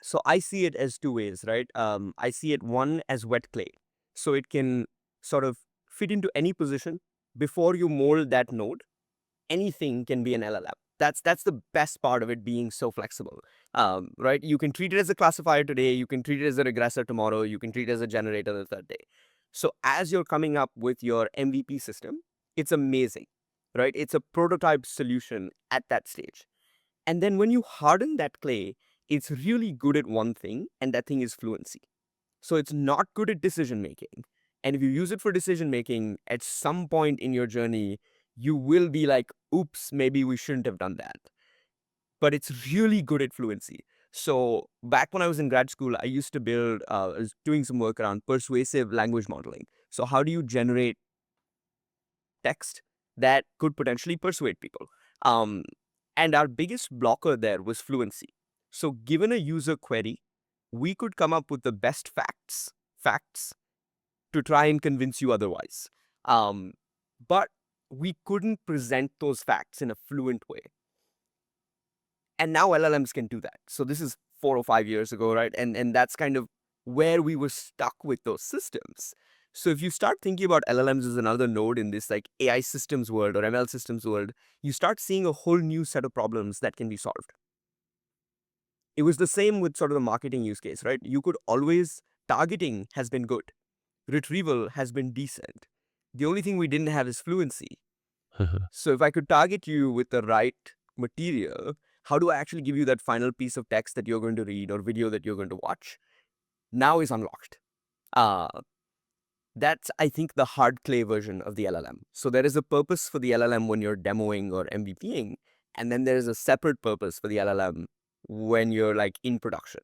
So I see it as two ways, right? I see it one as wet clay. So it can sort of fit into any position before you mold that node. Anything can be an LLM. That's the best part of it being so flexible, right? You can treat it as a classifier today. You can treat it as a regressor tomorrow. You can treat it as a generator the third day. So as you're coming up with your MVP system, it's amazing, right? It's a prototype solution at that stage. And then when you harden that clay, it's really good at one thing, and that thing is fluency. So it's not good at decision making. And if you use it for decision making, at some point in your journey, you will be like, oops, maybe we shouldn't have done that. But it's really good at fluency. So back when I was in grad school, I used to I was doing some work around persuasive language modeling. So how do you generate text that could potentially persuade people? Um, and our biggest blocker there was fluency. So given a user query, we could come up with the best facts to try and convince you otherwise. Um, but we couldn't present those facts in a fluent way. And now LLMs can do that. So this is 4 or 5 years ago, right? And that's kind of where we were stuck with those systems. So if you start thinking about LLMs as another node in this like AI systems world or ML systems world, you start seeing a whole new set of problems that can be solved. It was the same with sort of the marketing use case, right? You could always, targeting has been good. Retrieval has been decent. The only thing we didn't have is fluency. So if I could target you with the right material, how do I actually give you that final piece of text that you're going to read or video that you're going to watch? Now is unlocked. Uh, that's, I think, the hard clay version of the LLM. So there is a purpose for the LLM when you're demoing or MVPing, and then there is a separate purpose for the LLM when you're like in production.